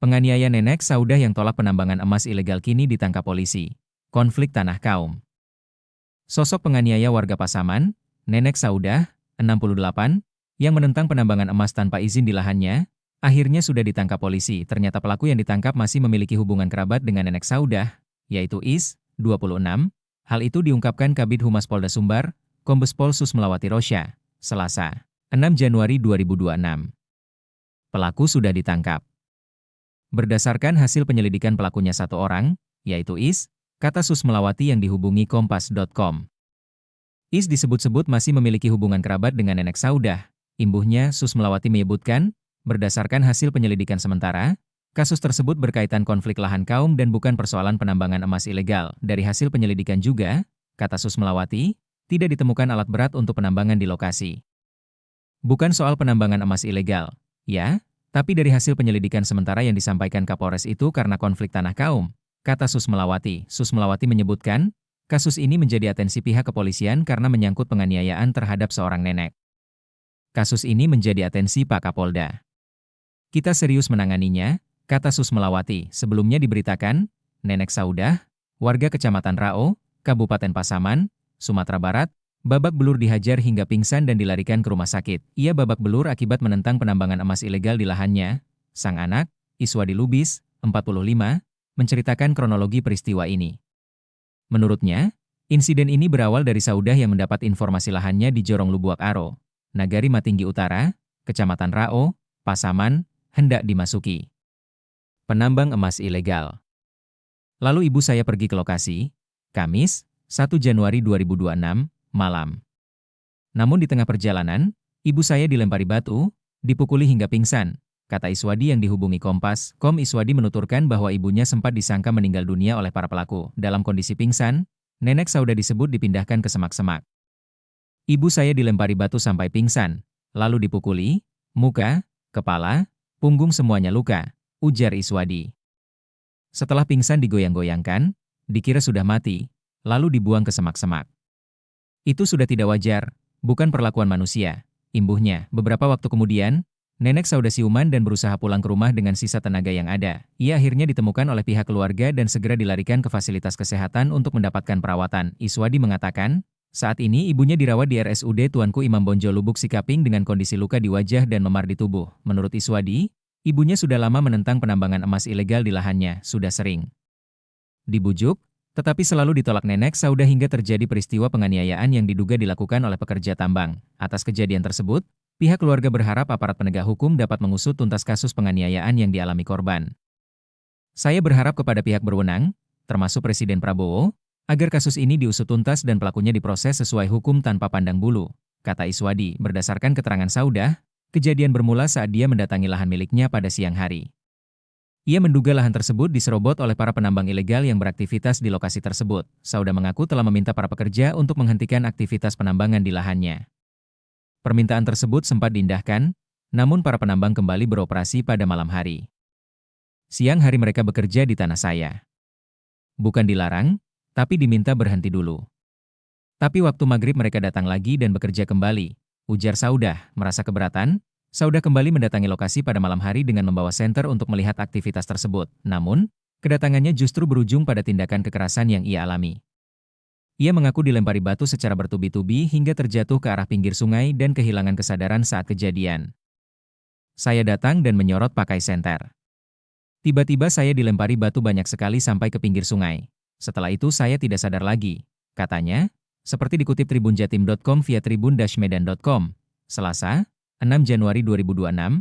Penganiaya nenek Saudah yang tolak penambangan emas ilegal kini ditangkap polisi. Konflik tanah kaum. Sosok penganiaya warga Pasaman, Nenek Saudah, 68, yang menentang penambangan emas tanpa izin di lahannya, akhirnya sudah ditangkap polisi. Ternyata pelaku yang ditangkap masih memiliki hubungan kerabat dengan Nenek Saudah, yaitu Is, 26. Hal itu diungkapkan Kabid Humas Polda Sumbar, Kombes Pol Susmelawati Rosya, Selasa, 6 Januari 2026. Pelaku sudah ditangkap. Berdasarkan hasil penyelidikan pelakunya satu orang, yaitu Is, kata Susmelawati yang dihubungi Kompas.com. Is disebut-sebut masih memiliki hubungan kerabat dengan Nenek Saudah. Imbuhnya, Susmelawati menyebutkan, berdasarkan hasil penyelidikan sementara, kasus tersebut berkaitan konflik lahan kaum dan bukan persoalan penambangan emas ilegal. Dari hasil penyelidikan juga, kata Susmelawati, tidak ditemukan alat berat untuk penambangan di lokasi. Bukan soal penambangan emas ilegal, ya, tapi dari hasil penyelidikan sementara yang disampaikan Kapolres itu karena konflik tanah kaum, kata Susmelawati. Susmelawati menyebutkan, kasus ini menjadi atensi pihak kepolisian karena menyangkut penganiayaan terhadap seorang nenek. Kasus ini menjadi atensi Pak Kapolda. Kita serius menanganinya, kata Susmelawati. Sebelumnya diberitakan, Nenek Saudah, warga Kecamatan Rao, Kabupaten Pasaman, Sumatera Barat, babak belur dihajar hingga pingsan dan dilarikan ke rumah sakit. Ia babak belur akibat menentang penambangan emas ilegal di lahannya. Sang anak, Iswadi Lubis, 45, menceritakan kronologi peristiwa ini. Menurutnya, insiden ini berawal dari Saudah yang mendapat informasi lahannya di Jorong Lubuak Aro, Nagari Matinggi Utara, Kecamatan Rao, Pasaman, hendak dimasuki. Penambang emas ilegal. Lalu ibu saya pergi ke lokasi, Kamis, 1 Januari 2026, malam. Namun di tengah perjalanan, ibu saya dilempari batu, dipukuli hingga pingsan, kata Iswadi yang dihubungi Kompas.com. Iswadi menuturkan bahwa ibunya sempat disangka meninggal dunia oleh para pelaku. Dalam kondisi pingsan, Nenek Saudah disebut dipindahkan ke semak-semak. Ibu saya dilempari batu sampai pingsan, lalu dipukuli, muka, kepala, punggung semuanya luka, ujar Iswadi. Setelah pingsan digoyang-goyangkan, dikira sudah mati, lalu dibuang ke semak-semak. Itu sudah tidak wajar, bukan perlakuan manusia, imbuhnya. Beberapa waktu kemudian, Nenek Saudah siuman dan berusaha pulang ke rumah dengan sisa tenaga yang ada. Ia akhirnya ditemukan oleh pihak keluarga dan segera dilarikan ke fasilitas kesehatan untuk mendapatkan perawatan. Iswadi mengatakan, saat ini ibunya dirawat di RSUD Tuanku Imam Bonjol Lubuk Sikaping dengan kondisi luka di wajah dan memar di tubuh. Menurut Iswadi, ibunya sudah lama menentang penambangan emas ilegal di lahannya, sudah sering dibujuk, tetapi selalu ditolak Nenek Saudah hingga terjadi peristiwa penganiayaan yang diduga dilakukan oleh pekerja tambang. Atas kejadian tersebut, pihak keluarga berharap aparat penegak hukum dapat mengusut tuntas kasus penganiayaan yang dialami korban. Saya berharap kepada pihak berwenang, termasuk Presiden Prabowo, agar kasus ini diusut tuntas dan pelakunya diproses sesuai hukum tanpa pandang bulu, kata Iswadi. Berdasarkan keterangan Saudah, kejadian bermula saat dia mendatangi lahan miliknya pada siang hari. Ia menduga lahan tersebut diserobot oleh para penambang ilegal yang beraktivitas di lokasi tersebut. Saudah mengaku telah meminta para pekerja untuk menghentikan aktivitas penambangan di lahannya. Permintaan tersebut sempat diindahkan, namun para penambang kembali beroperasi pada malam hari. Siang hari mereka bekerja di tanah saya. Bukan dilarang, tapi diminta berhenti dulu. Tapi waktu maghrib mereka datang lagi dan bekerja kembali, ujar Saudah. Merasa keberatan, Saudah kembali mendatangi lokasi pada malam hari dengan membawa senter untuk melihat aktivitas tersebut. Namun, kedatangannya justru berujung pada tindakan kekerasan yang ia alami. Ia mengaku dilempari batu secara bertubi-tubi hingga terjatuh ke arah pinggir sungai dan kehilangan kesadaran saat kejadian. Saya datang dan menyorot pakai senter. Tiba-tiba saya dilempari batu banyak sekali sampai ke pinggir sungai. Setelah itu saya tidak sadar lagi, katanya, seperti dikutip tribunjatim.com via tribun-medan.com, Selasa, 6 Januari 2026,